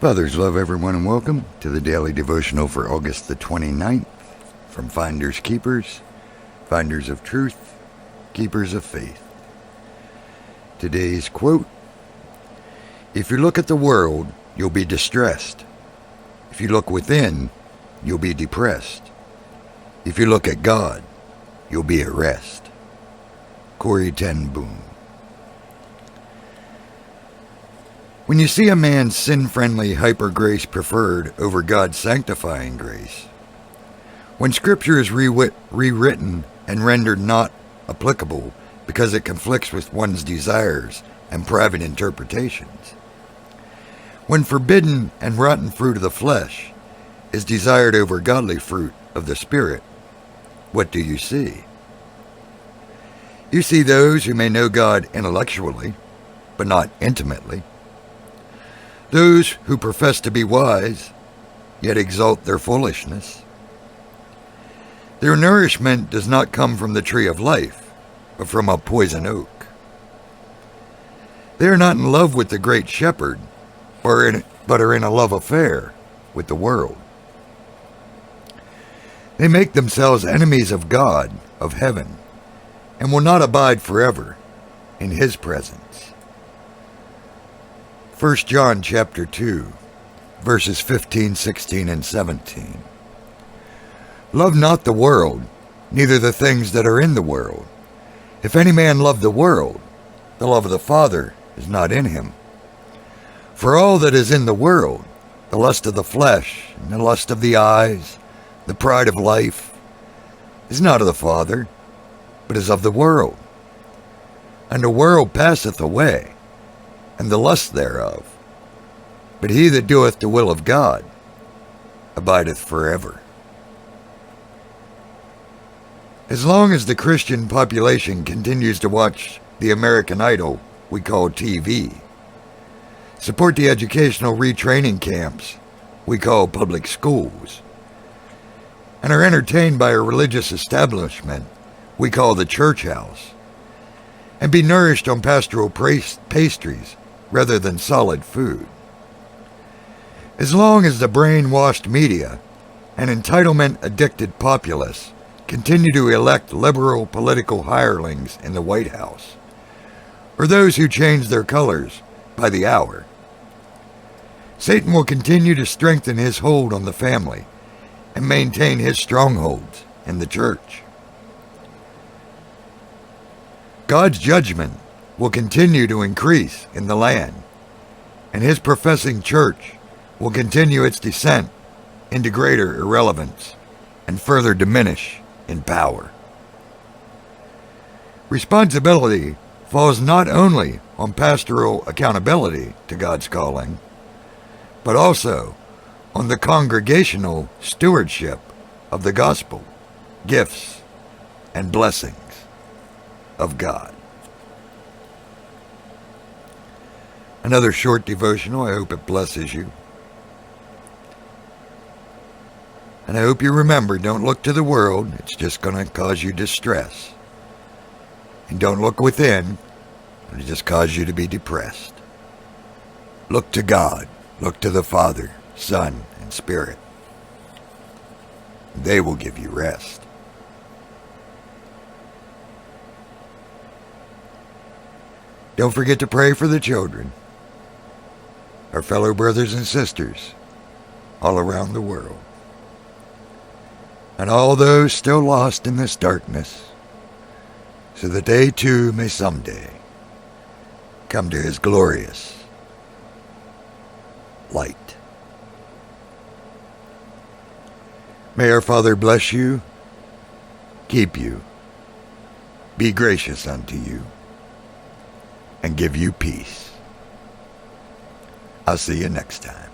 Fathers love everyone and welcome to the Daily Devotional for August the 29th from Finders Keepers, Finders of Truth, Keepers of Faith. Today's quote: "If you look at the world, you'll be distressed. If you look within, you'll be depressed. If you look at God, you'll be at rest." Corrie ten Boom. When you see a man's sin-friendly hyper-grace preferred over God's sanctifying grace, when Scripture is rewritten and rendered not applicable because it conflicts with one's desires and private interpretations, when forbidden and rotten fruit of the flesh is desired over godly fruit of the Spirit, what do you see? You see those who may know God intellectually, but not intimately. Those who profess to be wise, yet exalt their foolishness. Their nourishment does not come from the tree of life, but from a poison oak. They are not in love with the great shepherd, but are in a love affair with the world. They make themselves enemies of God, of heaven, and will not abide forever in his presence. 1 John chapter 2, verses 15, 16, and 17. "Love not the world, neither the things that are in the world. If any man love the world, the love of the Father is not in him. For all that is in the world, the lust of the flesh, and the lust of the eyes, the pride of life, is not of the Father, but is of the world. And the world passeth away, and the lust thereof. But he that doeth the will of God abideth forever." As long as the Christian population continues to watch the American Idol we call TV, support the educational retraining camps we call public schools, and are entertained by a religious establishment we call the church house, and be nourished on pastoral pastries rather than solid food. As long as the brainwashed media and entitlement-addicted populace continue to elect liberal political hirelings in the White House, or those who change their colors by the hour, Satan will continue to strengthen his hold on the family and maintain his strongholds in the church. God's judgment will continue to increase in the land, and his professing church will continue its descent into greater irrelevance and further diminish in power. Responsibility falls not only on pastoral accountability to God's calling, but also on the congregational stewardship of the gospel, gifts, and blessings of God. Another short devotional. I hope it blesses you. And I hope you remember, don't look to the world. It's just going to cause you distress. And don't look within. It'll just cause you to be depressed. Look to God. Look to the Father, Son, and Spirit. They will give you rest. Don't forget to pray for the children, our fellow brothers and sisters all around the world, and all those still lost in this darkness, so that they too may someday come to his glorious light. May our Father bless you, keep you, be gracious unto you, and give you peace. I'll see you next time.